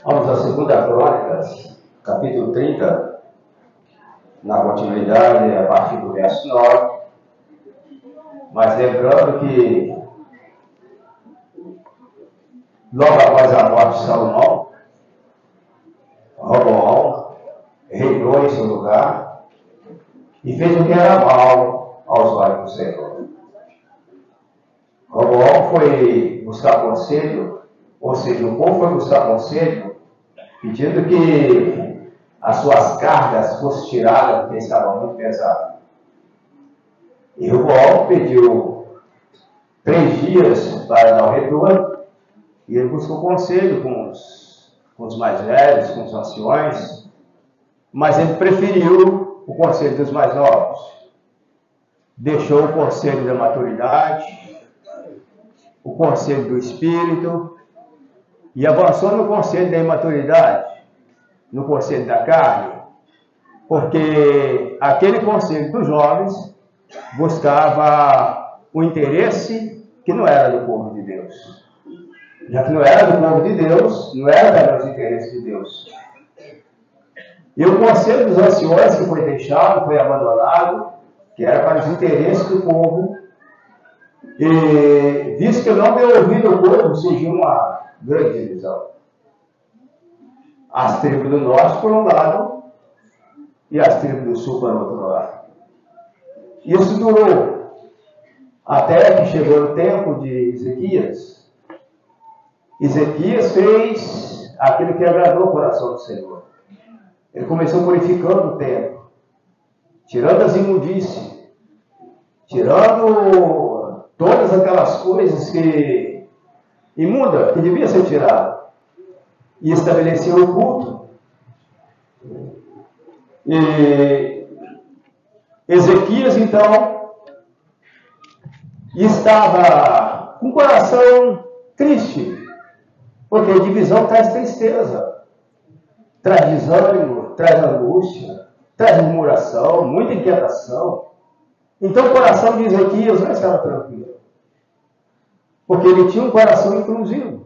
Vamos a 2 Crônicas, capítulo 30, na continuidade, a partir do verso 9. Mas lembrando que, logo após a morte de Salomão, Roboão reinou em seu lugar e fez o que era mal aos olhos do Senhor. Roboão foi buscar conselho, ou seja, o povo foi buscar conselho, pedindo que as suas cargas fossem tiradas, porque estavam muito pesadas. E Roboão pediu 3 dias para dar o retorno, e ele buscou conselho com os mais velhos, com os anciões, mas ele preferiu o conselho dos mais novos. Deixou o conselho da maturidade, o conselho do espírito, e avançou no conselho da imaturidade, no conselho da carne, porque aquele conselho dos jovens buscava o interesse que não era do povo de Deus. Já que não era do povo de Deus, não era para os interesses de Deus. E o conselho dos anciões que foi deixado, foi abandonado, que era para os interesses do povo, e visto que não deu ouvido ao povo, surgiu uma grande divisão. As tribos do norte por um lado, e as tribos do sul por outro lado. Isso durou até que chegou o tempo de Ezequias. Ezequias fez aquilo que agradou o coração do Senhor. Ele começou purificando o templo, tirando as imundícias, tirando todas aquelas coisas que imunda, que devia ser tirada, e estabeleceu o culto. E Ezequias, então, estava com o coração triste, porque a divisão traz tristeza, traz desânimo, traz angústia, traz murmuração, muita inquietação. Então o coração de Ezequias não estava tranquilo, porque ele tinha um coração inclusivo.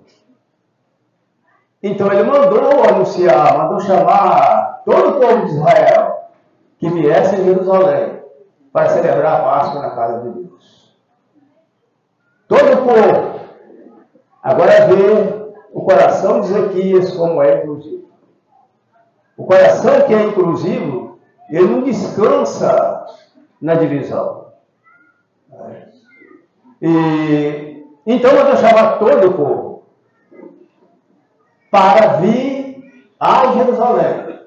Então ele mandou anunciar, mandou chamar todo o povo de Israel que viesse em Jerusalém para celebrar a Páscoa na casa de Deus. Todo o povo. Agora vê o coração de Ezequias como é inclusivo. O coração que é inclusivo, ele não descansa na divisão. E então eu vou chamar todo o povo para vir a Jerusalém,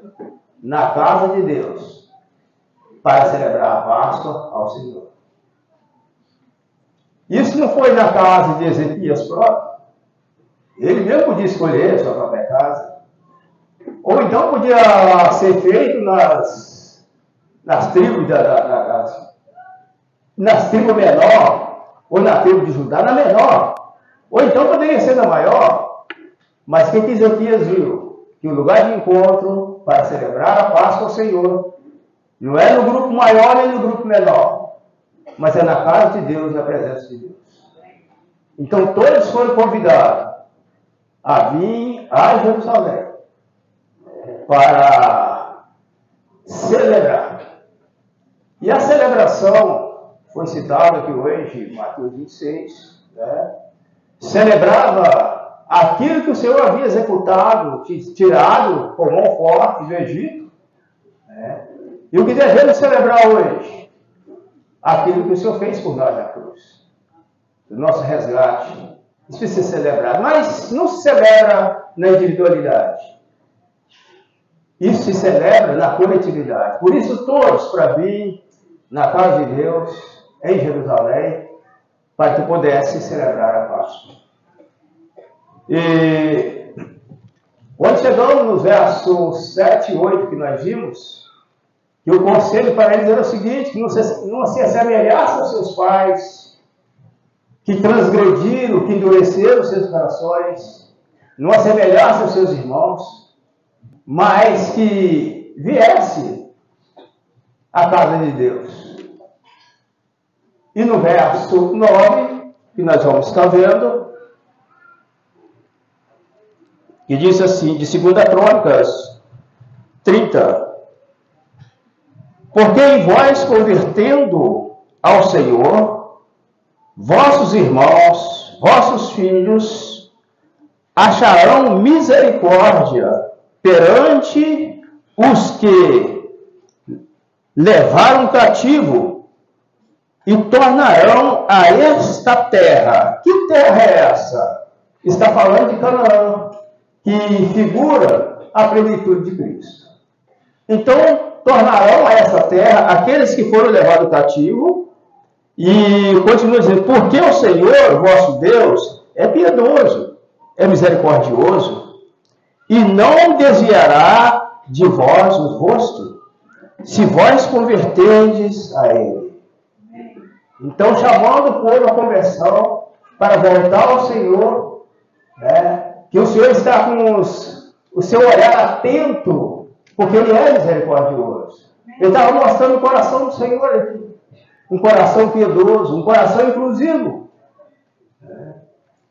na casa de Deus, para celebrar a Páscoa ao Senhor. Isso não foi na casa de Ezequias próprio. Ele mesmo podia escolher a sua própria casa. Ou então podia ser feito nas tribos nas tribos menor, ou na tribo de Judá, na menor. Ou então poderia ser na maior. Mas quem Ezequias viu? Que o lugar de encontro para celebrar a Páscoa ao Senhor não é no grupo maior nem no grupo menor, mas é na casa de Deus, na presença de Deus. Então todos foram convidados a vir a Jerusalém para celebrar. E a celebração foi citada aqui hoje, Mateus 26, né? Celebrava aquilo que o Senhor havia executado, tirado com mão forte do Egito. Né? E o que devemos celebrar hoje? Aquilo que o Senhor fez por nós na cruz. O nosso resgate. Isso precisa ser celebrado. Mas não se celebra na individualidade. Isso se celebra na coletividade. Por isso todos para vir na casa de Deus, em Jerusalém, para que pudesse celebrar a Páscoa. E quando chegamos nos versos 7 e 8 que nós vimos, que o conselho para eles era o seguinte, que não se assemelhasse aos seus pais, que transgrediram, que endureceram seus corações, não assemelhasse aos seus irmãos, mas que viesse à casa de Deus. E no verso 9, que nós vamos estar vendo, que diz assim, de 2 Crônicas 30. Porque em vós, convertendo ao Senhor, vossos irmãos, vossos filhos, acharão misericórdia perante os que levaram cativo e tornarão a esta terra. Que terra é essa? Está falando de Canaã, que figura a plenitude de Cristo. Então, tornarão a essa terra aqueles que foram levados cativo, e continua dizendo, porque o Senhor, vosso Deus, é piedoso, é misericordioso, e não desviará de vós o rosto, se vós converterdes a Ele. Então, chamando o povo à conversão, para voltar ao Senhor, que o Senhor está com o seu olhar atento, porque Ele é misericordioso. Ele estava mostrando o coração do Senhor aqui. Um coração piedoso, um coração inclusivo.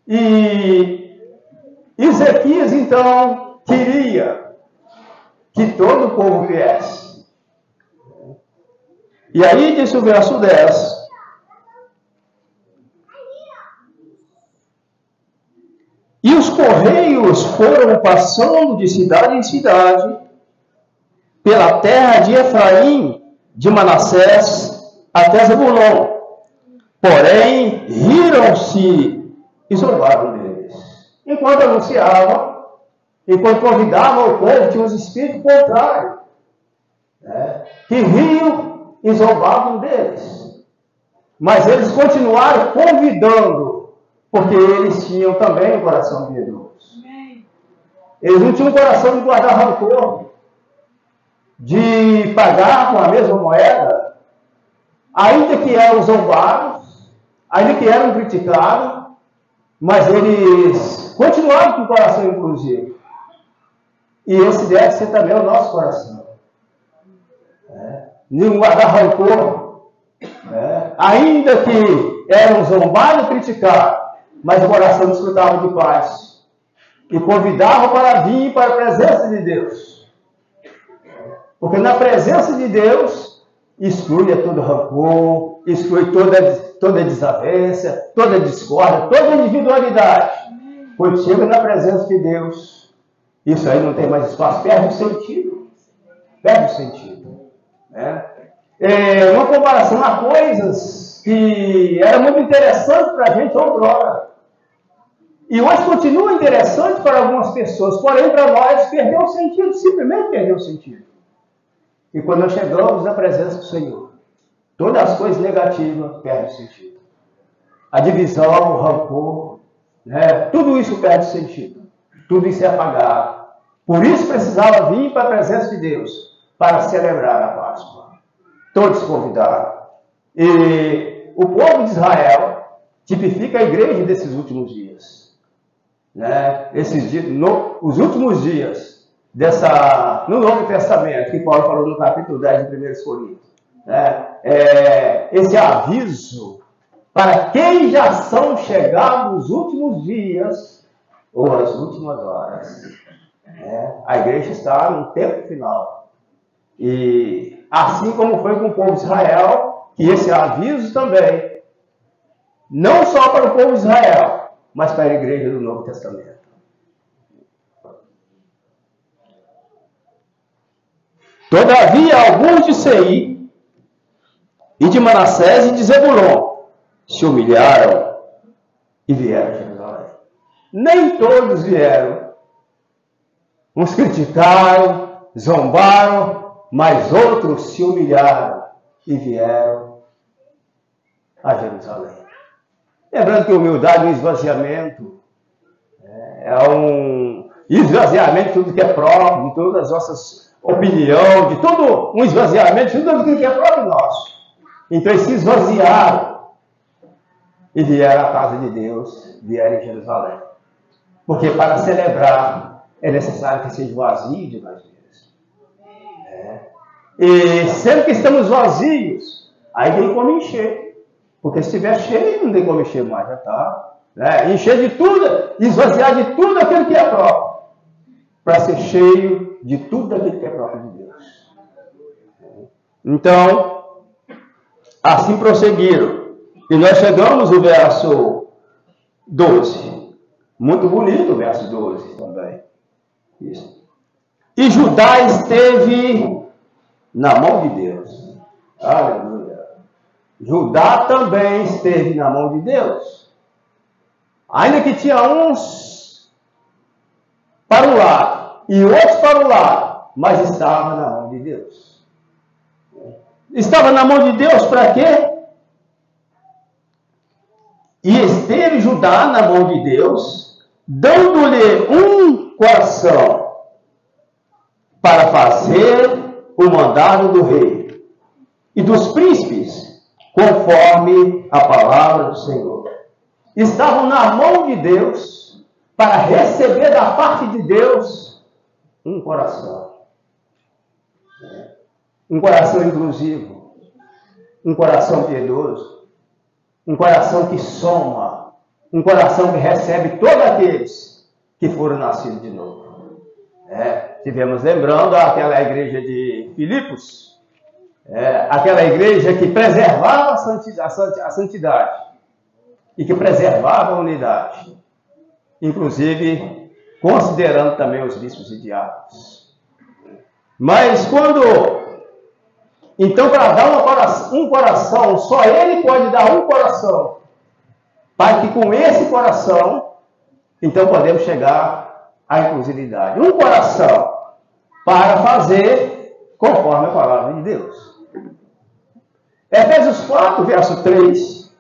E Ezequias, então, queria que todo o povo viesse. E aí diz o verso 10. E os correios foram passando de cidade em cidade, pela terra de Efraim, de Manassés, até Zebulon. Porém, riram-se e zombaram deles. Enquanto anunciavam, enquanto convidavam o povo, tinha uns espíritos contrários, que riam e zombavam deles. Mas eles continuaram convidando, porque eles tinham também um coração piedoso. Eles não tinham um coração de guardar rancor, de pagar com a mesma moeda, ainda que eram zombados, ainda que eram criticados, mas eles continuaram com o coração inclusivo. E esse deve ser também o nosso coração. Não guardar rancor, ainda que eram zombados e criticados, mas o coração desfrutava de paz. E convidavam para vir para a presença de Deus. Porque na presença de Deus, exclui todo rancor, exclui toda desavença, toda discórdia, toda individualidade. Quando chega na presença de Deus, isso aí não tem mais espaço, perde o sentido. Perde o sentido. Uma comparação a coisas que era muito interessante para a gente outrora. E hoje continua interessante para algumas pessoas, porém para nós perdeu o sentido, simplesmente perdeu o sentido. E quando nós chegamos na presença do Senhor, todas as coisas negativas perdem o sentido. A divisão, o rancor, tudo isso perde o sentido. Tudo isso é apagado. Por isso precisava vir para a presença de Deus, para celebrar a Páscoa. Todos convidaram. E o povo de Israel tipifica a igreja desses últimos dias. Os últimos dias no Novo Testamento, que Paulo falou no capítulo 10 de 1 Coríntios. Esse aviso para quem já são chegados os últimos dias ou as últimas horas. A igreja está no tempo final. E assim como foi com o povo de Israel, que esse aviso também, não só para o povo de Israel, mas para a igreja do Novo Testamento. Todavia, alguns de Seir, e de Manassés e de Zebulon, se humilharam e vieram a Jerusalém. Nem todos vieram. Uns criticaram, zombaram, mas outros se humilharam e vieram a Jerusalém. Lembrando que humildade é um esvaziamento, é um esvaziamento de tudo que é próprio, de todas as nossas opiniões, de tudo, um esvaziamento de tudo que é próprio nosso. Então eles se esvaziaram e vieram à casa de Deus, vieram em Jerusalém. Porque para celebrar é necessário que seja vazio de nós mesmos. E sempre que estamos vazios, aí tem como encher. Porque se estiver cheio, não tem como encher mais, já está. Encher de tudo, esvaziar de tudo aquilo que é próprio. para ser cheio de tudo daquilo que é próprio de Deus. Então, assim prosseguiram. E nós chegamos no verso 12. Muito bonito o verso 12 também. Isso. E Judá esteve na mão de Deus. Aleluia. Judá também esteve na mão de Deus. Ainda que tinha uns para um lado e outros para o lado, mas estava na mão de Deus. Estava na mão de Deus para quê? E esteve Judá na mão de Deus, dando-lhe um coração para fazer o mandado do rei e dos príncipes, conforme a palavra do Senhor. Estavam na mão de Deus para receber da parte de Deus um coração. Um coração inclusivo, um coração piedoso, um coração que soma, um coração que recebe todos aqueles que foram nascidos de novo. Tivemos lembrando aquela igreja de Filipos, aquela igreja que preservava a santidade e que preservava a unidade, inclusive considerando também os bispos e diáconos. Mas então, para dar um coração, só ele pode dar um coração, para que com esse coração, então podemos chegar à inclusividade. Um coração para fazer conforme a palavra de Deus. Efésios 4, verso 3.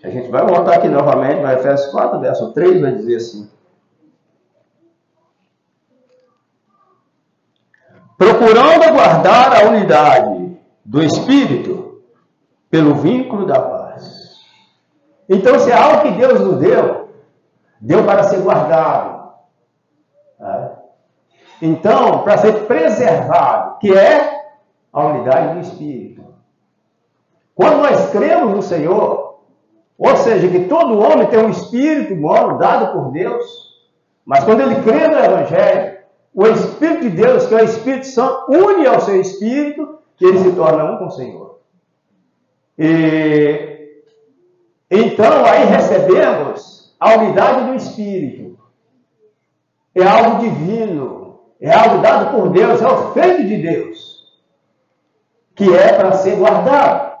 A gente vai voltar aqui novamente, mas Efésios 4, verso 3 vai dizer assim: procurando guardar a unidade do Espírito pelo vínculo da paz. Então, se é algo que Deus nos deu para ser guardado. Então, para ser preservado, que é a unidade do Espírito. Quando nós cremos no Senhor, ou seja, que todo homem tem um espírito humano dado por Deus, mas quando ele crê no Evangelho, o Espírito de Deus, que é o Espírito Santo, une ao seu Espírito e ele se torna um com o Senhor. E então aí recebemos a unidade do Espírito. É algo divino, é algo dado por Deus, é o feito de Deus, que é para ser guardado.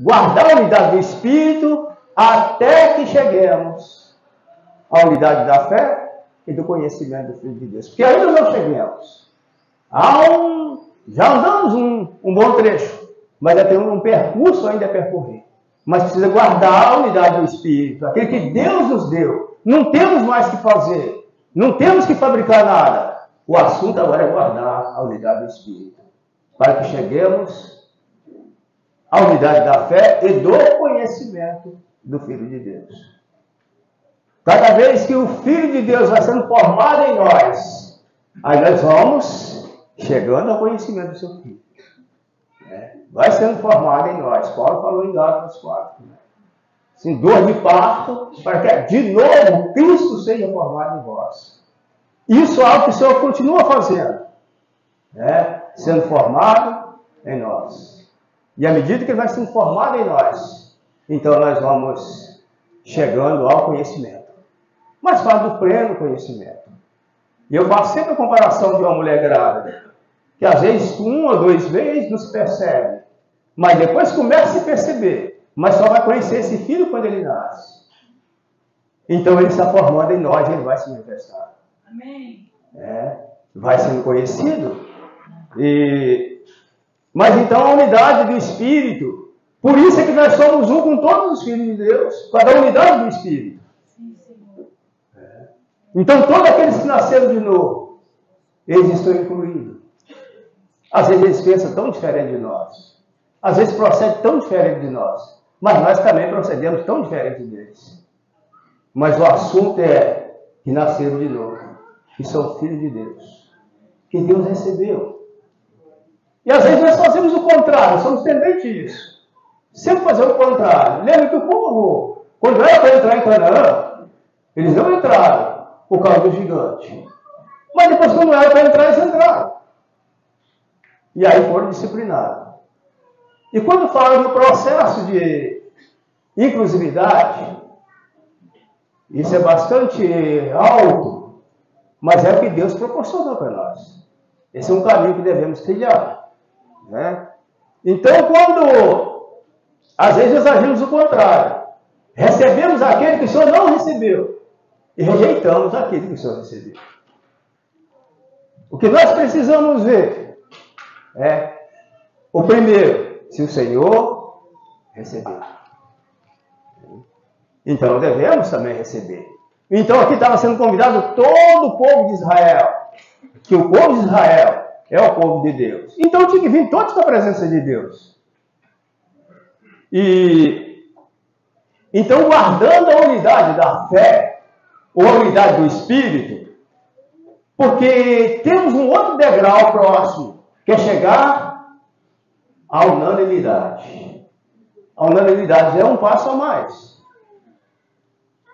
Guardar a unidade do Espírito até que cheguemos à unidade da fé e do conhecimento do Filho de Deus. Porque ainda não chegamos. Já andamos um bom trecho, mas já temos um percurso ainda a percorrer. Mas precisa guardar a unidade do Espírito, aquele que Deus nos deu. Não temos mais que fazer, não temos que fabricar nada. O assunto agora é guardar a unidade do Espírito, para que cheguemos à unidade da fé e do conhecimento do Filho de Deus. Cada vez que o Filho de Deus vai sendo formado em nós, aí nós vamos chegando ao conhecimento do seu Filho. Vai sendo formado em nós. Paulo falou em Gálatas 4. Assim, dor de parto, para que de novo Cristo seja formado em vós. Isso é algo que o Senhor continua fazendo. Sendo formado em nós. E à medida que ele vai sendo formado em nós, então nós vamos chegando ao conhecimento. Mas fala do pleno conhecimento. E eu faço sempre a comparação de uma mulher grávida, que às vezes 1 ou 2 vezes não se percebe, mas depois começa a se perceber, mas só vai conhecer esse filho quando ele nasce. Então ele está formando em nós e ele vai se manifestar. Amém. Vai sendo conhecido. Mas então a unidade do Espírito, por isso é que nós somos um com todos os filhos de Deus, por causa da unidade do Espírito. Então todos aqueles que nasceram de novo, eles estão incluídos. Às vezes eles pensam tão diferente de nós. Às vezes procedem tão diferente de nós. Mas nós também procedemos tão diferente deles. Mas o assunto é que nasceram de novo. Que são filhos de Deus. Que Deus recebeu. E às vezes nós fazemos o contrário. Somos tendentes a isso. Sempre fazer o contrário. Lembra que o povo Quando era para entrar em Canaã, eles não entraram por causa do gigante. Mas depois, quando era para entrar, eles entraram. E aí foram disciplinados. E quando fala no processo de inclusividade, isso é bastante alto, mas é o que Deus proporcionou para nós. Esse é um caminho que devemos trilhar, né? Então, quando às vezes nós agimos o contrário, recebemos aquele que o Senhor não recebeu e rejeitamos aquele que o Senhor recebeu. O que nós precisamos ver é, o primeiro, se o Senhor recebeu. Então devemos também receber. Então aqui estava sendo convidado todo o povo de Israel, que o povo de Israel é o povo de Deus. Então tinha que vir todos com a presença de Deus. E então, guardando a unidade da fé, ou a unidade do Espírito, porque temos um outro degrau próximo, que é chegar à unanimidade. A unanimidade é um passo a mais,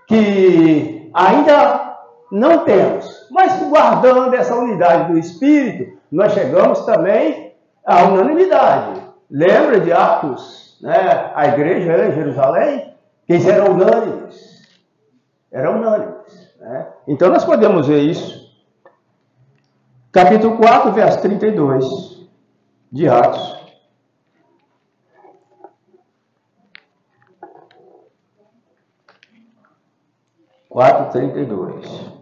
que ainda não temos, mas guardando essa unidade do Espírito, nós chegamos também à unanimidade. Lembra de Atos, né? A igreja em Jerusalém, que eles eram unânimes. Eram unânimes, né? Então nós podemos ver isso. Capítulo 4, verso 32 de Atos. Quatro, 32.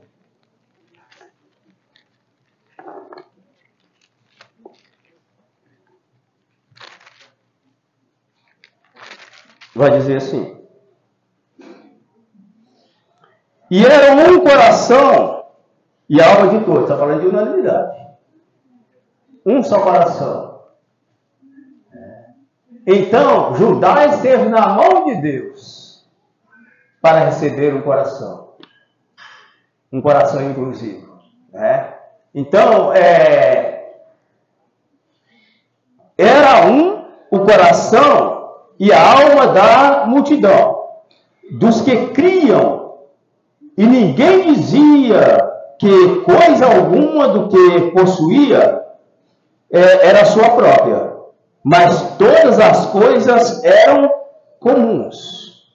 Vai dizer assim: e era um coração e alma de todos. Está falando de unanimidade. Um só coração. Então, Judá esteve na mão de Deus para receber um coração. Um coração inclusivo. Né? Então, era o coração e a alma da multidão, dos que criam, e ninguém dizia que coisa alguma do que possuía era sua própria, mas todas as coisas eram comuns.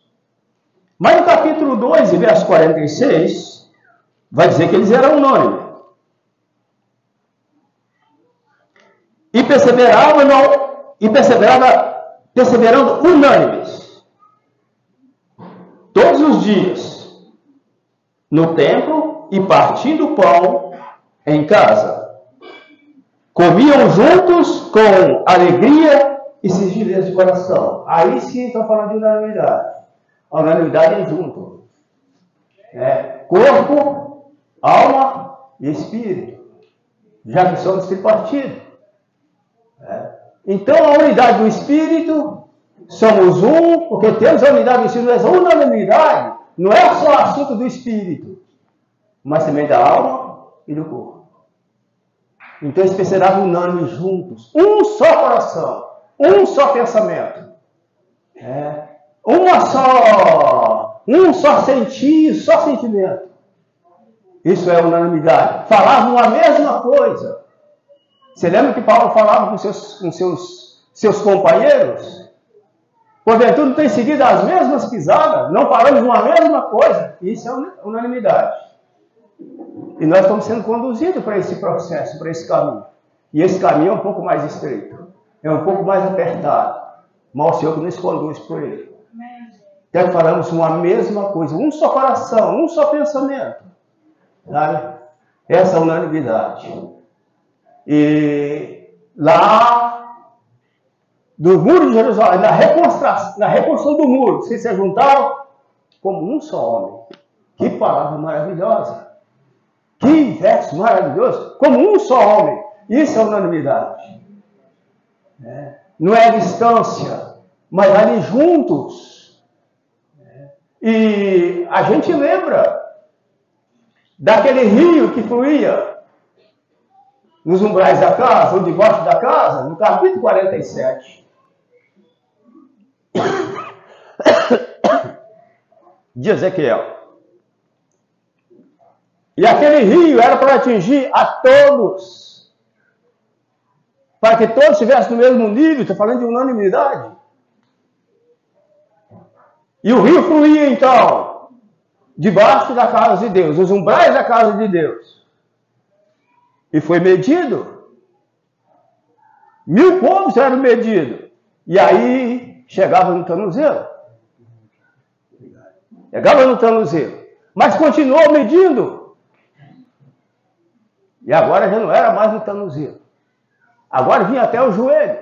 Mas no capítulo 2, verso 46, vai dizer que eles eram unânimes. E perseverando unânimes, todos os dias, no templo e partindo o pão em casa. Comiam juntos com alegria e singeleza de coração. Aí sim estão falando de unanimidade. A unanimidade é junto. Corpo, alma e espírito. Já que somos tripartidos. Então a unidade do espírito, somos um, porque temos a unidade do espírito, mas a unanimidade não é só assunto do espírito, mas também da alma e do corpo. Então eles perseveram unânimes juntos, um só coração, um só pensamento, um só sentir, só sentimento. Isso é unanimidade. Falavam a mesma coisa. Você lembra que Paulo falava com seus companheiros? Porventura não tem seguido as mesmas pisadas? Não falamos uma mesma coisa? Isso é unanimidade. E nós estamos sendo conduzidos para esse processo, para esse caminho. E esse caminho é um pouco mais estreito. É um pouco mais apertado. Mas o Senhor que nos conduz por ele. Até que falamos uma mesma coisa. Um só coração, um só pensamento. Sabe? Essa unanimidade. E lá, do muro de Jerusalém, na reconstrução do muro, vocês se juntaram como um só homem. Que palavra maravilhosa! Que verso maravilhoso! Como um só homem. Isso é unanimidade. Não é a distância, mas ali juntos. E a gente lembra daquele rio que fluía nos umbrais da casa, ou debaixo da casa, no capítulo 47. de Ezequiel. E aquele rio era para atingir a todos, para que todos estivessem no mesmo nível. Estou falando de unanimidade. E o rio fluía, então, debaixo da casa de Deus, os umbrais da casa de Deus. E foi medido. 1000 povos eram medidos. E aí chegava no tornozelo. Chegava no tornozelo. Mas continuou medindo. E agora já não era mais no tornozelo. Agora vinha até o joelho.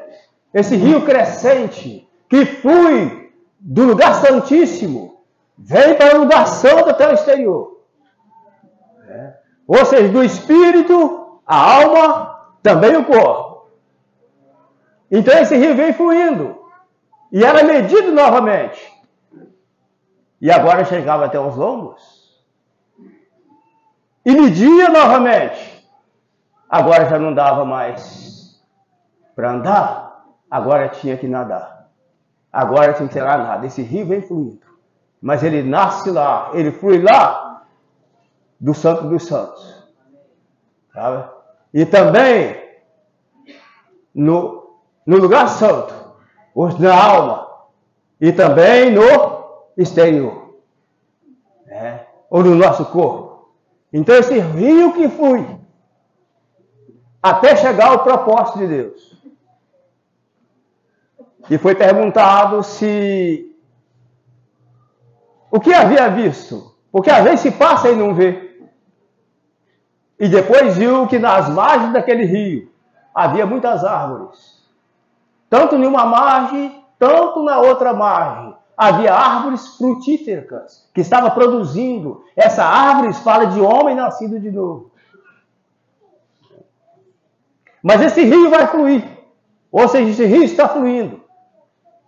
Esse rio crescente, que flui do lugar santíssimo, vem para o lugar santo até o exterior. Ou seja, do espírito, a alma, também o corpo. Então esse rio vem fluindo. E era medido novamente. E agora chegava até os lombos. E media novamente. Agora já não dava mais para andar. Agora tinha que nadar. Agora tinha que ser lá nada. Esse rio vem fluindo. Mas ele nasce lá. Ele flui lá do Santo dos Santos. Sabe? E também no lugar santo. Na alma. E também no exterior. Ou no nosso corpo. Então esse rio que flui até chegar ao propósito de Deus. E foi perguntado se o que havia visto, porque às vezes se passa e não vê. E depois viu que nas margens daquele rio havia muitas árvores. Tanto em uma margem, tanto na outra margem. Havia árvores frutíferas que estavam produzindo. Essa árvore fala de homem nascido de novo. Mas esse rio vai fluir. Ou seja, esse rio está fluindo.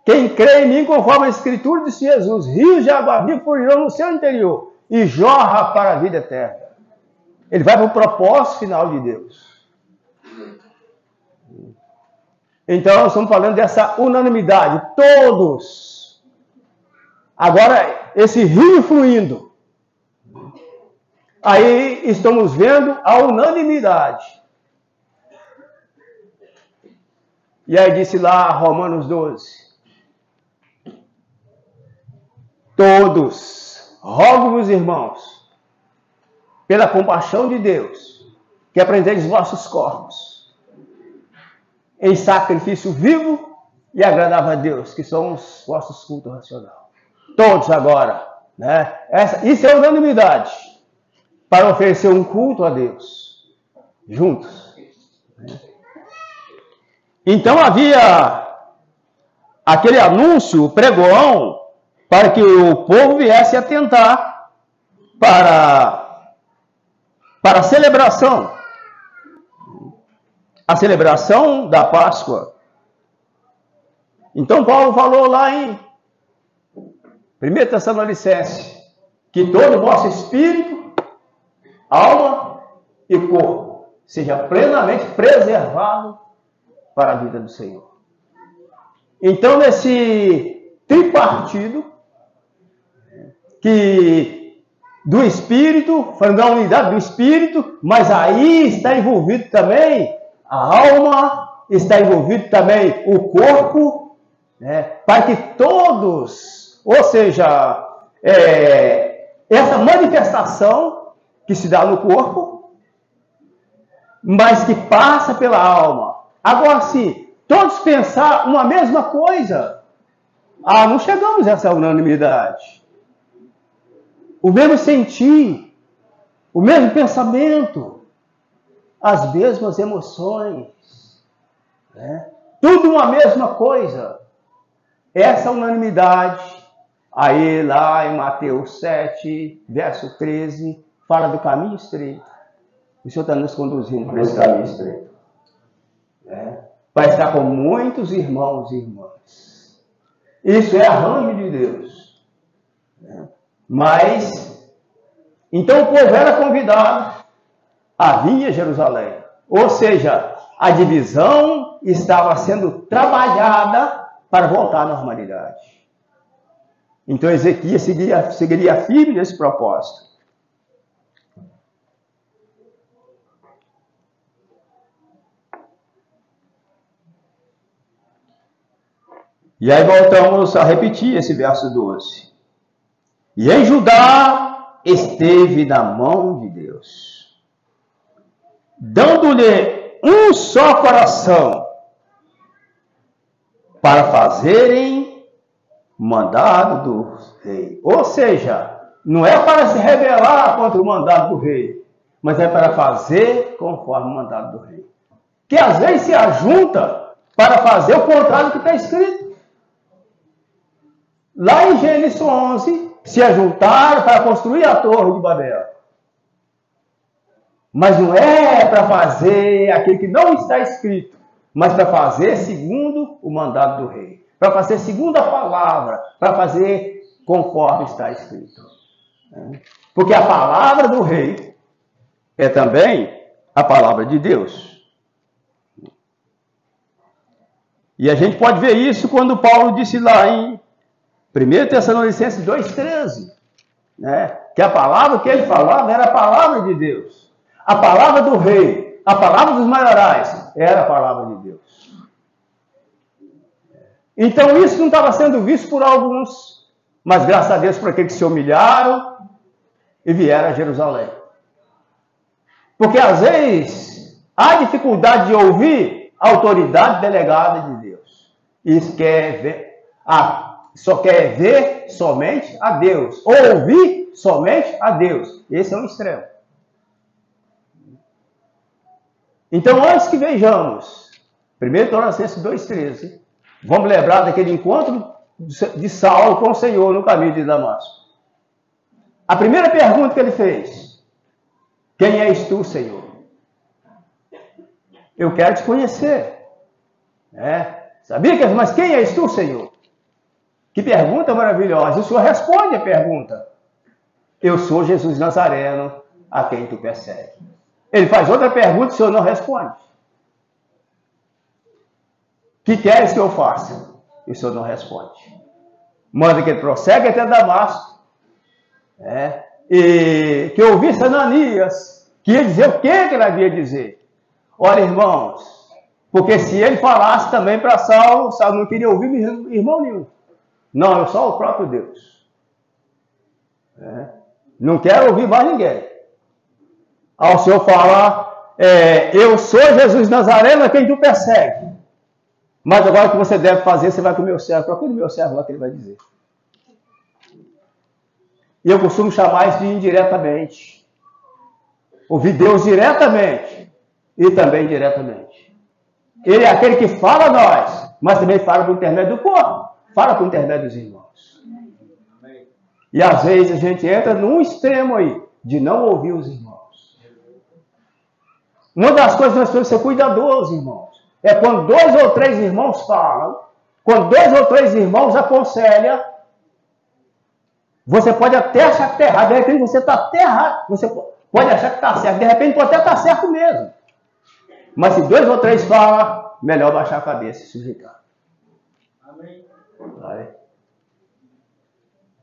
Quem crê em mim, conforme a Escritura disse Jesus, rios de água viva fluirão no seu interior e jorra para a vida eterna. Ele vai para o propósito final de Deus. Então, nós estamos falando dessa unanimidade. Todos. Agora, esse rio fluindo. Aí estamos vendo a unanimidade. E aí disse lá Romanos 12. Todos, rogo-vos, irmãos, pela compaixão de Deus, que apresenteis os vossos corpos em sacrifício vivo e agradável a Deus, que são os vossos cultos racionais. Todos agora, né? Isso é unanimidade para oferecer um culto a Deus, juntos. Então havia aquele anúncio, o pregoão, para que o povo viesse atentar para a celebração. A celebração da Páscoa. Então Paulo falou lá em 1 Tessalonicenses, que todo o vosso espírito, alma e corpo seja plenamente preservado para a vida do Senhor. Então, nesse tripartido, que do Espírito, falando da unidade do Espírito, mas aí está envolvido também a alma, está envolvido também o corpo, né, para que todos, ou seja, essa manifestação que se dá no corpo, mas que passa pela alma. Agora, se todos pensar uma mesma coisa, não chegamos a essa unanimidade. O mesmo sentir, o mesmo pensamento, as mesmas emoções, né? Tudo uma mesma coisa. Essa unanimidade, aí lá em Mateus 7, verso 13, fala do caminho estreito. O Senhor está nos conduzindo para esse caminho estreito. Vai estar com muitos irmãos e irmãs. Isso é arranjo de Deus. Mas, então o povo era convidado a vir a Jerusalém. Ou seja, a divisão estava sendo trabalhada para voltar à normalidade. Então Ezequias seguiria firme nesse propósito. E aí voltamos a repetir esse verso 12. E em Judá esteve na mão de Deus, dando-lhe um só coração, para fazerem mandado do rei. Ou seja, não é para se rebelar contra o mandado do rei, mas é para fazer conforme o mandado do rei. Que às vezes se ajunta para fazer o contrário do que está escrito. Lá em Gênesis 11, se ajuntaram para construir a Torre de Babel. Mas não é para fazer aquilo que não está escrito, mas para fazer segundo o mandado do rei. Para fazer segundo a palavra, para fazer conforme está escrito. Porque a palavra do rei é também a palavra de Deus. E a gente pode ver isso quando Paulo disse lá em 1 Tessalonicenses 2,13, né? Que a palavra que ele falava era a palavra de Deus. A palavra do rei, a palavra dos maiorais, era a palavra de Deus. Então isso não estava sendo visto por alguns, mas graças a Deus por aqueles que se humilharam e vieram a Jerusalém. Porque às vezes há dificuldade de ouvir a autoridade delegada de Deus. Isso quer ver, só quer ver somente a Deus, ou ouvir somente a Deus. Esse é um extremo. Então, antes que vejamos 1 Tessalonicenses 2,13, vamos lembrar daquele encontro de Saulo com o Senhor no caminho de Damasco. A primeira pergunta que ele fez: quem és tu, Senhor? Eu quero te conhecer. Sabia que? Mas quem és tu, Senhor? Que pergunta maravilhosa. O Senhor responde a pergunta. Eu sou Jesus Nazareno, a quem tu persegue. Ele faz outra pergunta e o Senhor não responde. Que queres que eu faça? E o Senhor não responde. Manda que ele prossegue até Damasco. E que ouvisse Ananias, que ia dizer o que ele havia dizer. Olha, irmãos, porque se ele falasse também para Saulo, Saulo não queria ouvir irmão nenhum. Não, eu sou o próprio Deus. Não quero ouvir mais ninguém. Ao Senhor falar, eu sou Jesus Nazareno, a quem tu persegue. Mas agora o que você deve fazer, você vai com o meu servo. Procure o meu servo lá que ele vai dizer. E eu costumo chamar isso de indiretamente. Ouvir Deus diretamente e também indiretamente. Ele é aquele que fala a nós, mas também fala por intermédio do corpo. Fala por intermédio dos irmãos. E às vezes a gente entra num extremo aí, de não ouvir os irmãos. Uma das coisas que nós temos que ser cuidadosos, irmãos, é quando 2 ou 3 irmãos falam, quando 2 ou 3 irmãos aconselham, você pode até achar que está errado, de repente você está até errado, você pode achar que está certo, de repente pode até estar certo mesmo. Mas se 2 ou 3 falam, melhor baixar a cabeça e sujeitar. Amém.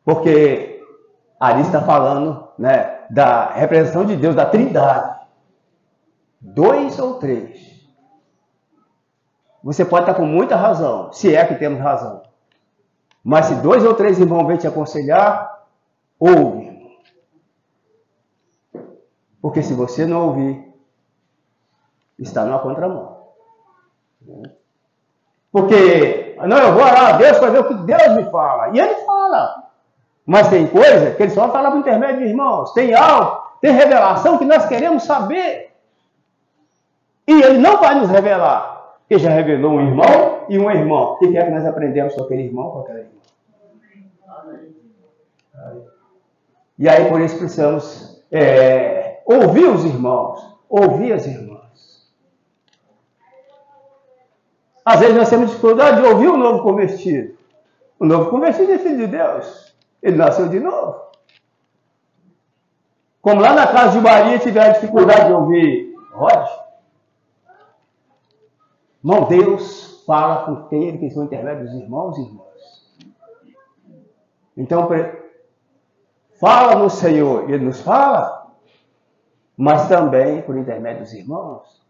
Porque ali está falando, né, da representação de Deus, da Trindade. 2 ou 3. Você pode estar com muita razão, se é que temos razão. Mas se 2 ou 3 irmãos vêm te aconselhar, ouve, irmão. Porque se você não ouvir, está numa contramão. Porque, não, eu vou orar a Deus para ver o que Deus me fala. E Ele fala. Mas tem coisa que Ele só fala por intermédio de irmãos. Tem algo, tem revelação que nós queremos saber. E Ele não vai nos revelar. Porque já revelou um irmão e um irmão. E quer que nós aprendemos com aquele irmão, com aquela irmã. E aí, por isso, precisamos ouvir os irmãos, ouvir as irmãs. Às vezes nós temos dificuldade de ouvir o novo convertido. O novo convertido é filho de Deus. Ele nasceu de novo. Como lá na casa de Maria tiveram dificuldade de ouvir Rod. Irmão, Deus fala por aquele que são intermédios dos irmãos e irmãs. Então, fala no Senhor, Ele nos fala, mas também por intermédio dos irmãos.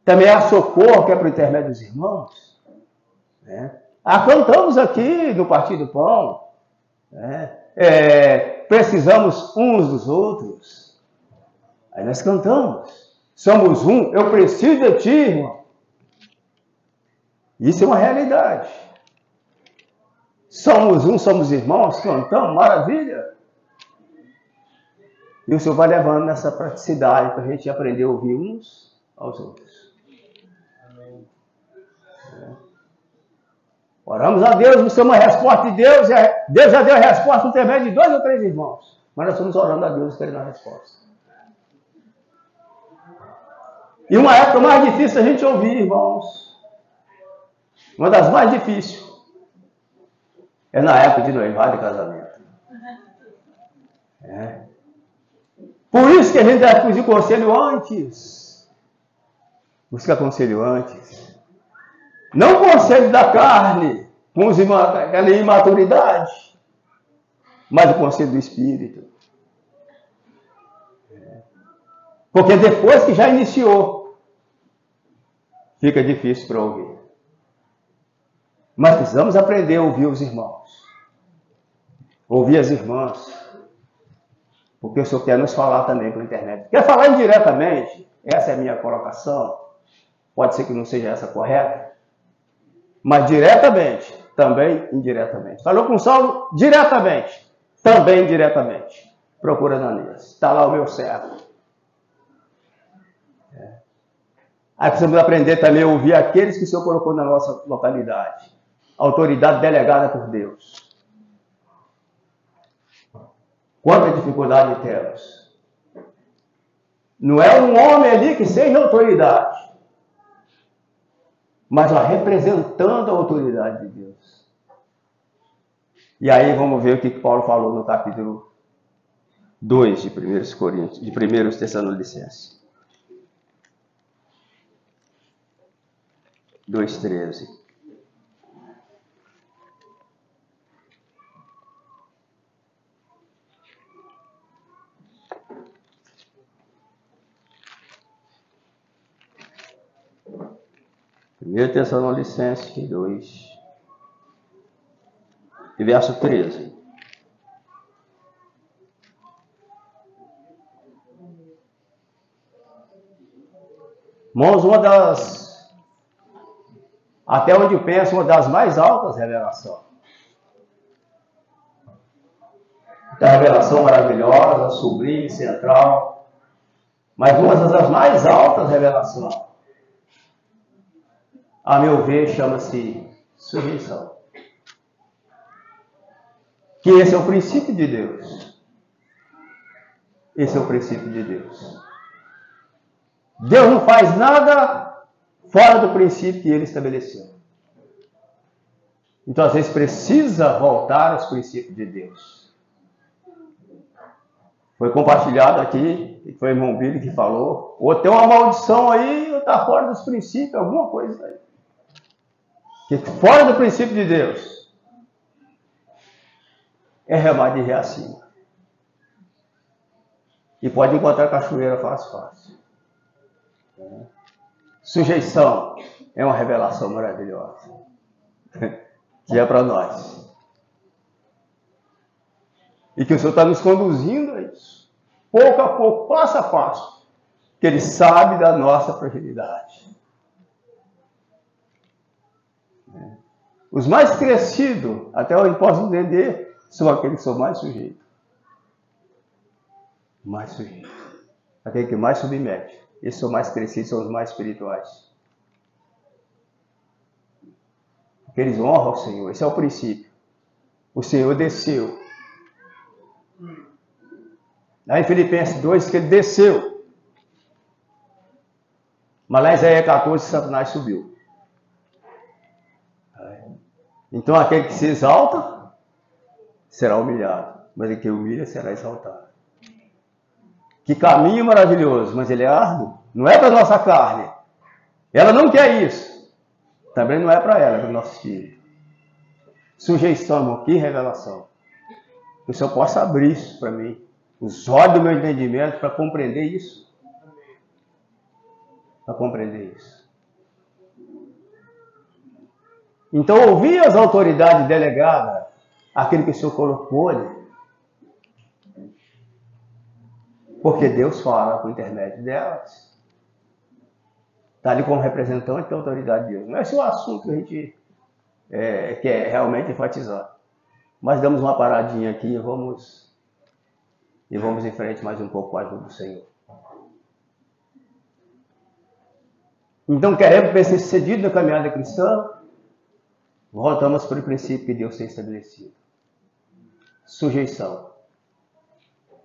Também há socorro que é por intermédio dos irmãos. Né? Cantamos aqui no Partir do Pão. Né? Precisamos uns dos outros. Aí nós cantamos. Somos um, eu preciso de ti, irmão. Isso é uma realidade. Somos um, somos irmãos, cantamos, maravilha. E o Senhor vai levando nessa praticidade para a gente aprender a ouvir uns aos outros. Oramos a Deus, buscamos a resposta de Deus. Deus já deu a resposta por intermédio de 2 ou 3 irmãos. Mas nós estamos orando a Deus querendo a resposta. E uma época mais difícil a gente ouvir, irmãos. Uma das mais difíceis. É na época de noivado e casamento. Por isso que a gente deve pedir conselho antes. Busca conselho antes. Não conselho da carne, com aquela imaturidade, mas o conselho do Espírito. Porque depois que já iniciou, fica difícil para ouvir. Mas precisamos aprender a ouvir os irmãos. Ouvir as irmãs. Porque o Senhor quer nos falar também pela internet. Quer falar indiretamente? Essa é a minha colocação. Pode ser que não seja essa correta. Mas diretamente, também indiretamente. Falou com Saulo diretamente, também indiretamente. Procura Ananias. Está lá o meu servo. Aí precisamos aprender também a ouvir aqueles que o Senhor colocou na nossa localidade. Autoridade delegada por Deus. Quanta dificuldade temos. Não é um homem ali que seja autoridade, mas representando a autoridade de Deus. E aí vamos ver o que Paulo falou no capítulo 2 de 1 Coríntios, de 1 Tessalonicenses. 2:13. Primeiro Tessalonicenses 2, e verso 13. Irmãos, até onde eu penso, uma das mais altas revelações. A revelação maravilhosa, sublime, central, mas uma das mais altas revelações, a meu ver, chama-se sujeição. Que esse é o princípio de Deus. Esse é o princípio de Deus. Deus não faz nada fora do princípio que Ele estabeleceu. Então, às vezes, precisa voltar aos princípios de Deus. Foi compartilhado aqui, foi o irmão Billy que falou, ou tem uma maldição aí, ou está fora dos princípios, alguma coisa aí. Que fora do princípio de Deus é remar de ré acima. E pode encontrar cachoeira fácil. Sujeição é uma revelação maravilhosa. Que é para nós. E que o Senhor está nos conduzindo a isso. Pouco a pouco, passo a passo. Que Ele sabe da nossa fragilidade. Os mais crescidos, até onde posso entender, são aqueles que são mais sujeitos. Mais sujeitos. Aquele que mais submete. Esses são mais crescidos, são os mais espirituais. Porque eles honram o Senhor. Esse é o princípio. O Senhor desceu. Lá em Filipenses 2, que Ele desceu. Mas lá em Isaías 14, Satanás subiu. Então aquele que se exalta será humilhado, mas aquele que humilha será exaltado. Que caminho maravilhoso, mas ele é árduo. Não é para a nossa carne. Ela não quer isso. Também não é para ela, é para o nosso espírito. Sujeição, irmão, que revelação. Que o Senhor possa abrir isso para mim. Os olhos do meu entendimento para compreender isso. Para compreender isso. Então, ouvir as autoridades delegadas, aquilo que o Senhor colocou ali. Porque Deus fala por intermédio delas. Está ali como representante da autoridade de Deus. Não é esse o assunto que a gente quer realmente enfatizar. Mas damos uma paradinha aqui e vamos em frente mais um pouco com a ajuda do Senhor. Então, queremos ser bem-sucedidos na caminhada cristã, voltamos para o princípio que Deus tem estabelecido. Sujeição.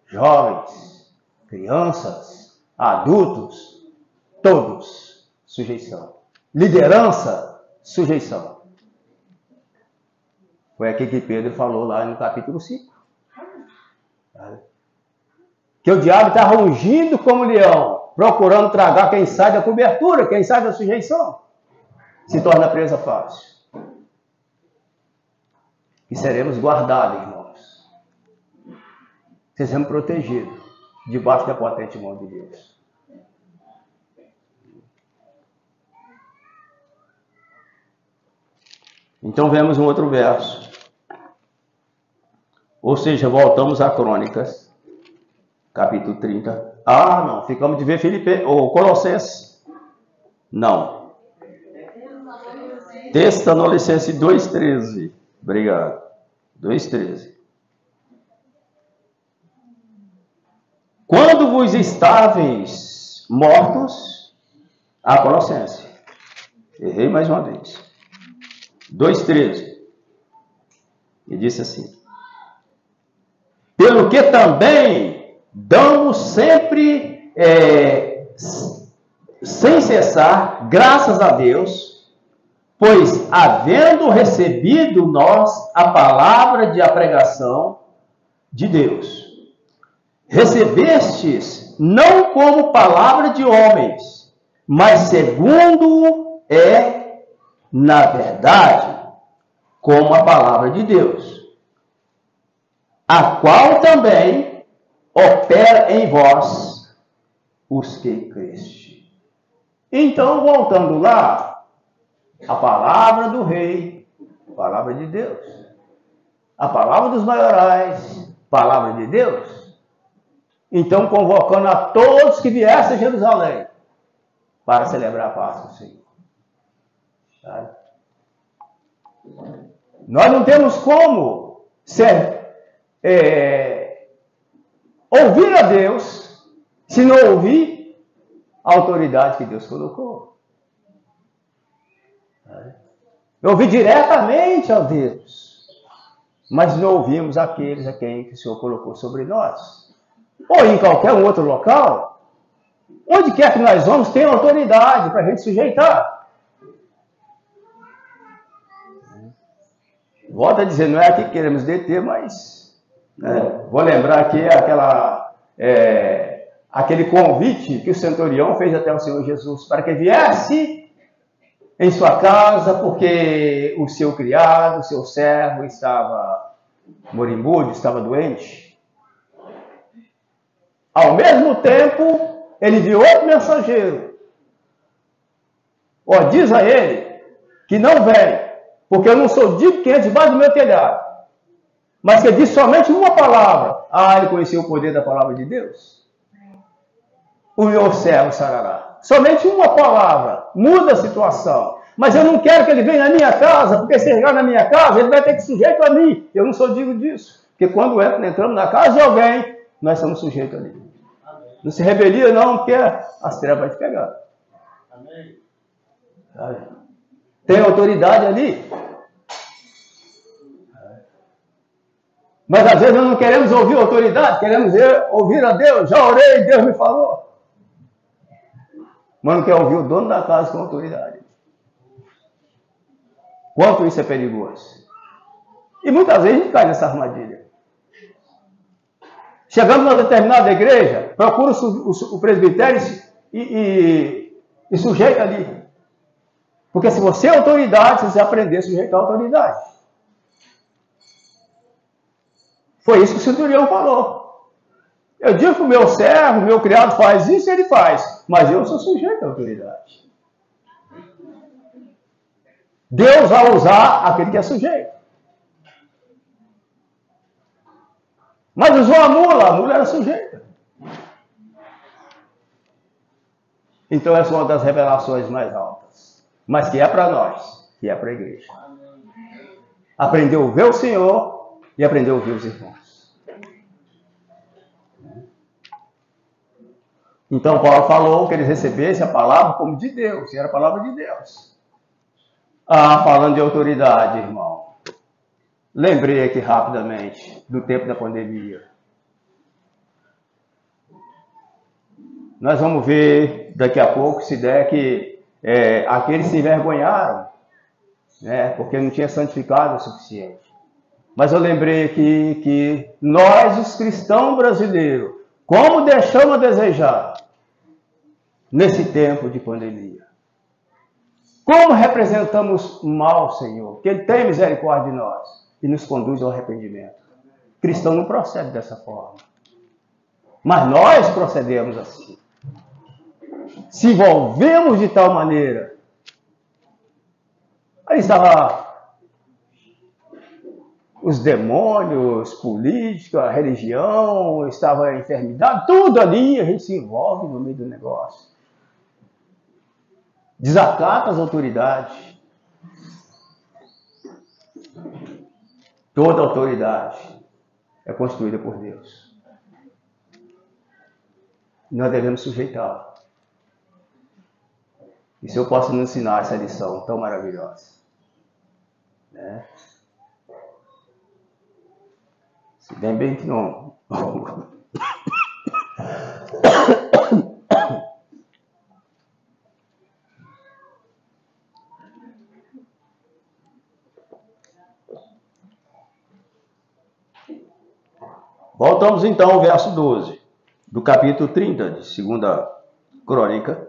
Jovens, crianças, adultos, todos, sujeição. Liderança, sujeição. Foi aqui que Pedro falou lá no capítulo 5. Que o diabo está rugindo como leão, procurando tragar quem sai da cobertura, quem sai da sujeição. Se torna presa fácil. E seremos guardados, irmãos. Seremos protegidos debaixo da potente mão de Deus. Então vemos um outro verso. Ou seja, voltamos a Crônicas, capítulo 30. Ah, não, ficamos de ver Colossenses. Não. Tessalonicenses 2,13. Obrigado. 2,13. Quando vos estáveis mortos, Colossenses. Errei mais uma vez. 2,13. E disse assim: pelo que também damos sempre, sem cessar, graças a Deus, pois, havendo recebido nós a palavra de pregação de Deus, recebestes não como palavra de homens, mas segundo na verdade, como a palavra de Deus, a qual também opera em vós os que creste. Então, voltando lá, a palavra do rei, a palavra de Deus, a palavra dos maiorais, palavra de Deus. Então, convocando a todos que viessem a Jerusalém para celebrar a Páscoa do Senhor. Sabe? Nós não temos como ouvir a Deus se não ouvir a autoridade que Deus colocou. Ouvir diretamente a Deus, mas não ouvimos aqueles a quem o Senhor colocou sobre nós. Ou em qualquer outro local, onde quer que nós vamos, tem autoridade para a gente sujeitar. Volto a dizer, não é aqui que queremos deter, mas vou lembrar aqui aquele convite que o centurião fez até o Senhor Jesus, para que viesse em sua casa, porque o seu criado, o seu servo estava moribundo, estava doente. Ao mesmo tempo, ele viu outro mensageiro. Diz a ele que não vem, porque eu não sou digno que entre debaixo do meu telhado. Mas que diz somente uma palavra. Ele conhecia o poder da palavra de Deus. O meu servo sarará. Somente uma palavra muda a situação. Mas eu não quero que ele venha na minha casa, porque se chegar na minha casa, ele vai ter que sujeito a mim. Eu não sou digno disso. Porque quando entramos na casa de alguém, nós somos sujeitos ali. Amém. Não se rebelia não, porque as trevas vão te pegar. Amém. Tem autoridade ali. Mas às vezes nós não queremos ouvir a autoridade, queremos ouvir a Deus. Já orei, Deus me falou. Mas não quer ouvir o dono da casa com autoridade. Quanto isso é perigoso. E muitas vezes a gente cai nessa armadilha. Chegamos numa determinada igreja, procura o presbitério e sujeita ali. Porque se você é autoridade, se você aprender a sujeitar a autoridade. Foi isso que o centurião falou. Eu digo que o meu servo, o meu criado faz isso, ele faz. Mas eu sou sujeito à autoridade. Deus vai usar aquele que é sujeito. Mas usou a mula era sujeita. Então essa é uma das revelações mais altas. Mas que é para nós, que é para a igreja. Aprendeu a ver o Senhor e aprendeu a ouvir os irmãos. Então Paulo falou que eles recebessem a palavra como de Deus, e era a palavra de Deus. Falando de autoridade, irmão. Lembrei aqui rapidamente do tempo da pandemia. Nós vamos ver daqui a pouco, se der, que aqueles se envergonharam, né, porque não tinha santificado o suficiente. Mas eu lembrei aqui que nós, os cristãos brasileiros, como deixamos a desejar nesse tempo de pandemia? Como representamos mal, Senhor? Que Ele tem misericórdia de nós e nos conduz ao arrependimento. O cristão não procede dessa forma. Mas nós procedemos assim. Se envolvemos de tal maneira. Aí estava os demônios, política, a religião, estava a enfermidade, tudo ali, a gente se envolve no meio do negócio. Desacata as autoridades. Toda autoridade é constituída por Deus. Nós devemos sujeitá-la. E se eu posso nos ensinar essa lição tão maravilhosa, né? Se bem que não. Voltamos então ao verso 12, do capítulo 30 de 2 Crônica.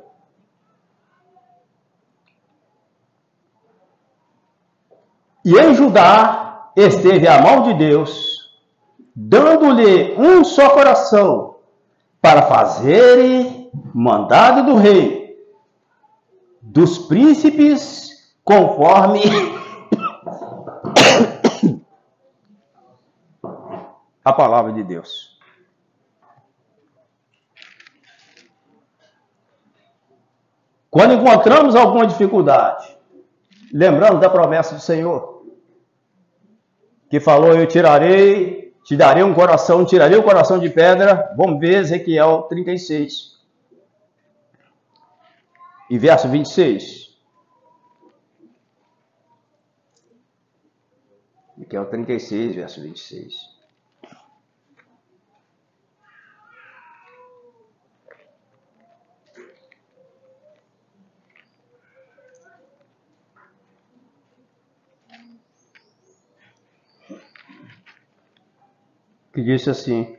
E em Judá esteve a mão de Deus, dando-lhe um só coração, para fazerem mandado do rei, dos príncipes, conforme a palavra de Deus. Quando encontramos alguma dificuldade, lembramos da promessa do Senhor, que falou: eu te darei um coração, tirarei o coração de pedra. Vamos ver Ezequiel 36. E verso 26. Ezequiel 36, verso 26. Que disse assim: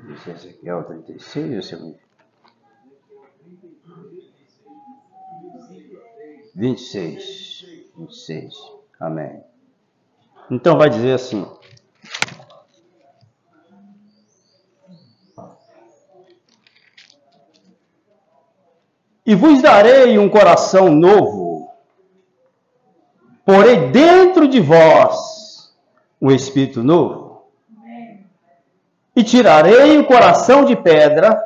disse Ezequiel 36, seu 26. Amém. Então vai dizer assim: e vos darei um coração novo, porei dentro de vós um espírito novo, e tirarei o coração de pedra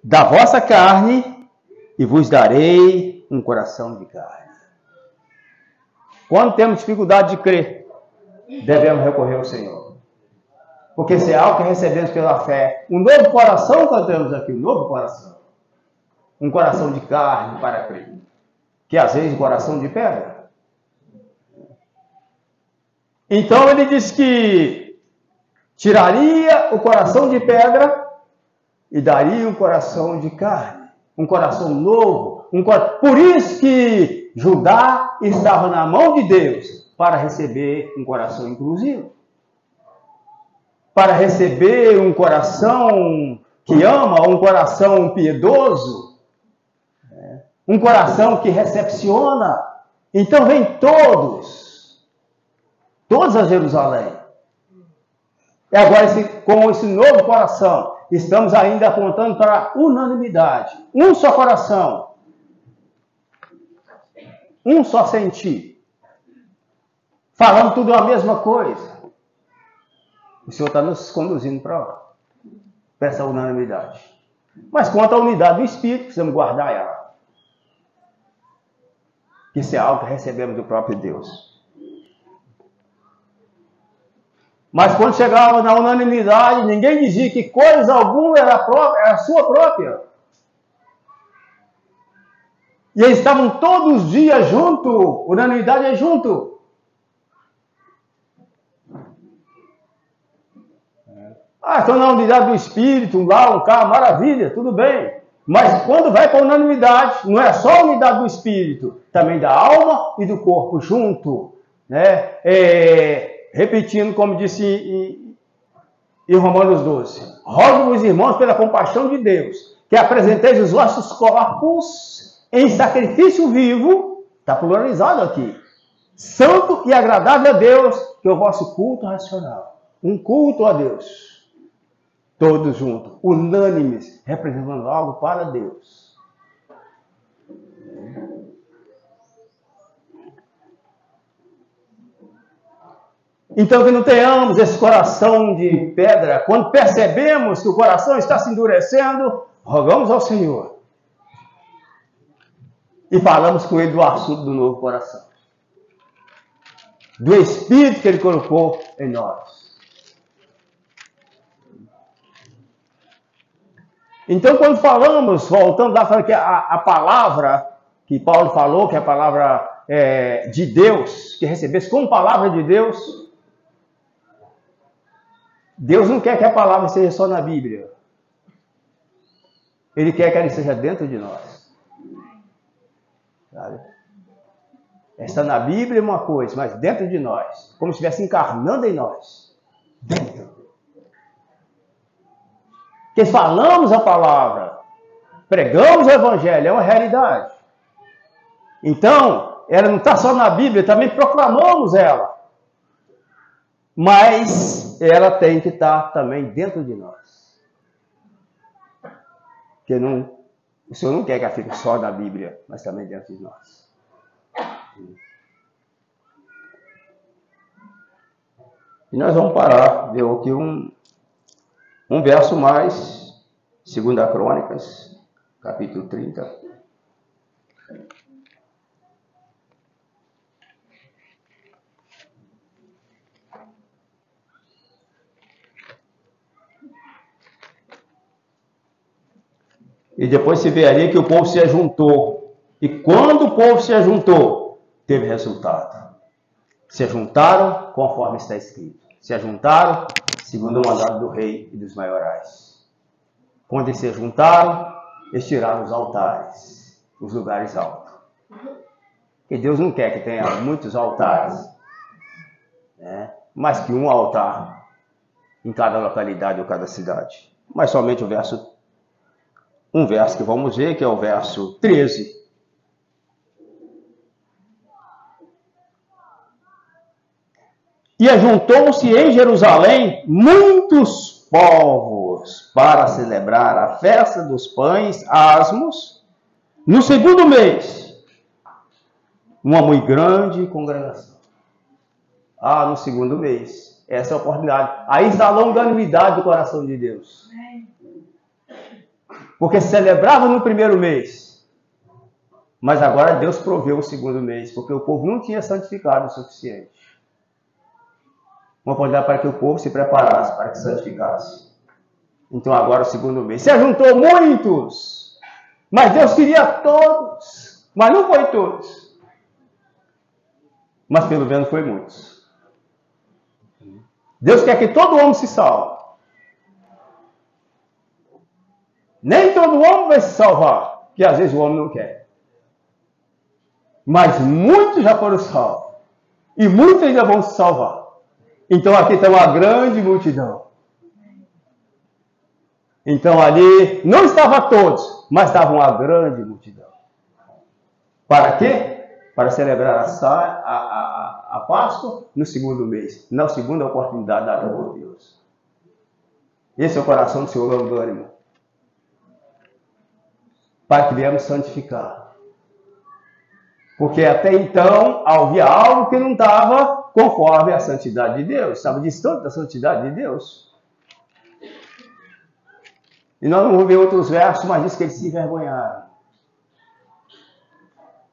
da vossa carne, e vos darei um coração de carne. Quando temos dificuldade de crer, devemos recorrer ao Senhor. Porque se é algo que recebemos pela fé, um novo coração que nós temos aqui, um novo coração. Um coração de carne para crer. Que às vezes coração de pedra. Então ele diz que tiraria o coração de pedra e daria um coração de carne, um coração novo. Por isso que Judá estava na mão de Deus para receber um coração inclusivo, para receber um coração que ama, um coração piedoso, um coração que recepciona. Então vem todos a Jerusalém. E agora, com esse novo coração, estamos ainda apontando para a unanimidade. Um só coração. Um só sentir. Falando tudo a mesma coisa. O Senhor está nos conduzindo para essa unanimidade. Mas quanto à unidade do Espírito, precisamos guardar ela. Isso é algo que recebemos do próprio Deus. Mas quando chegava na unanimidade, ninguém dizia que coisa alguma era sua própria. E eles estavam todos os dias juntos. Unanimidade é junto. Estão na unidade do Espírito, lá, um cá, maravilha, tudo bem. Mas quando vai para a unanimidade, não é só a unidade do Espírito, também da alma e do corpo junto. Né? Repetindo, como disse em Romanos 12. Rogo-vos, irmãos, pela compaixão de Deus, que apresenteis os vossos corpos em sacrifício vivo, está pluralizado aqui, santo e agradável a Deus, que é o vosso culto racional. Um culto a Deus. Todos juntos, unânimes, representando algo para Deus. Então, que não tenhamos esse coração de pedra. Quando percebemos que o coração está se endurecendo, rogamos ao Senhor. E falamos com Ele do assunto do novo coração. Do Espírito que Ele colocou em nós. Então, quando falamos, voltando lá, falando que a palavra que Paulo falou, que é a palavra de Deus, que recebesse como palavra de Deus, Deus não quer que a palavra seja só na Bíblia. Ele quer que ela esteja dentro de nós. Sabe? Está na Bíblia uma coisa, mas dentro de nós, como se estivesse encarnando em nós. Dentro. Porque falamos a palavra, pregamos o Evangelho, é uma realidade. Então, ela não está só na Bíblia, também proclamamos ela. Mas ela tem que estar também dentro de nós. Porque o Senhor não quer que ela fique só na Bíblia, mas também dentro de nós. E nós vamos parar, deu aqui um verso mais, 2 Crônicas, capítulo 30. E depois se vê ali que o povo se ajuntou. E quando o povo se ajuntou, teve resultado. Se ajuntaram conforme está escrito. Se ajuntaram segundo o mandado do rei e dos maiorais. Quando eles se juntaram, eles tiraram os altares, os lugares altos. E Deus não quer que tenha muitos altares, né? Mas que um altar em cada localidade ou cada cidade. Mas somente um verso que vamos ver, que é o verso 13. E ajuntou-se em Jerusalém muitos povos para celebrar a festa dos pães asmos no segundo mês. Uma muito grande congregação. No segundo mês. Essa é a oportunidade. Aí está a longanimidade do coração de Deus. Porque celebrava no primeiro mês. Mas agora Deus proveu o segundo mês. Porque o povo não tinha santificado o suficiente. Uma oportunidade para que o povo se preparasse, para que se santificasse. Então agora o segundo mês. Se ajuntou muitos. Mas Deus queria todos. Mas não foi todos. Mas pelo menos foi muitos. Deus quer que todo homem se salve. todo homem vai se salvar, que às vezes o homem não quer. Mas muitos já foram salvos. E muitos ainda vão se salvar. Então aqui está uma grande multidão. Então ali não estava todos, mas estava uma grande multidão. Para quê? Para celebrar a Páscoa no segundo mês, na segunda oportunidade dada por Deus. Esse é o coração do Senhor orgânico. Para que viemos santificar. Porque até então havia algo que não estava conforme a santidade de Deus, estava distante da santidade de Deus. E nós não vamos ver outros versos, mas diz que eles se envergonharam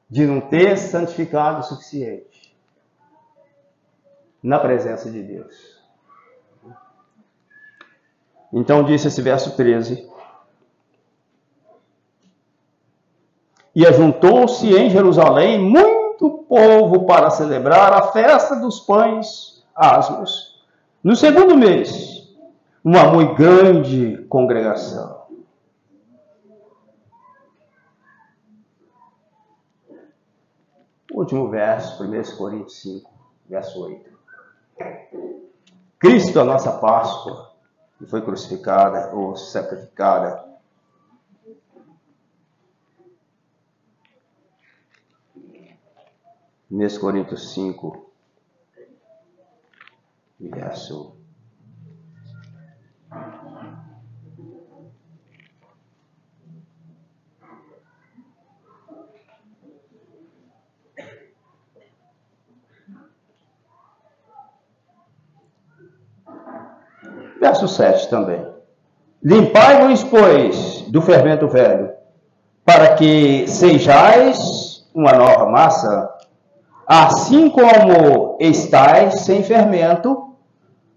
de não ter santificado o suficiente na presença de Deus. Então disse esse verso 13: e ajuntou-se em Jerusalém muito povo para celebrar a festa dos pães asmos. No segundo mês, uma muito grande congregação. Último verso, 1 Coríntios 5, verso 8. Cristo, a nossa Páscoa, que foi crucificada ou sacrificada, 1 Coríntios 5, verso 7 também. Limpai-vos, pois, do fermento velho, para que sejais uma nova massa, assim como estáis sem fermento,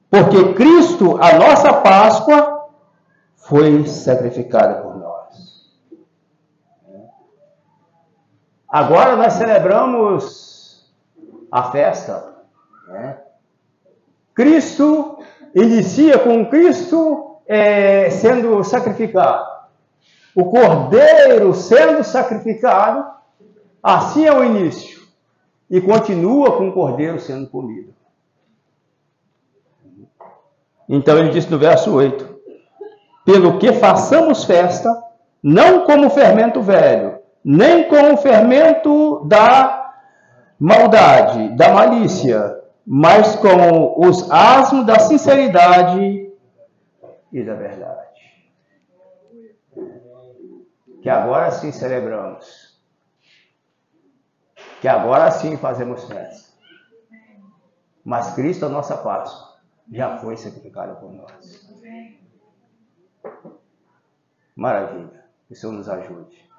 porque Cristo, a nossa Páscoa, foi sacrificada por nós. Agora nós celebramos a festa, né? Cristo inicia com Cristo sendo sacrificado. O Cordeiro sendo sacrificado, assim é o início. E continua com o Cordeiro sendo comido. Então ele diz no verso 8: pelo que façamos festa, não como fermento velho, nem com o fermento da maldade, da malícia, mas com os asmos da sinceridade e da verdade. Que agora sim celebramos. Que agora sim fazemos festa. Mas Cristo, a nossa Páscoa, já foi sacrificado por nós. Maravilha. Que o Senhor nos ajude.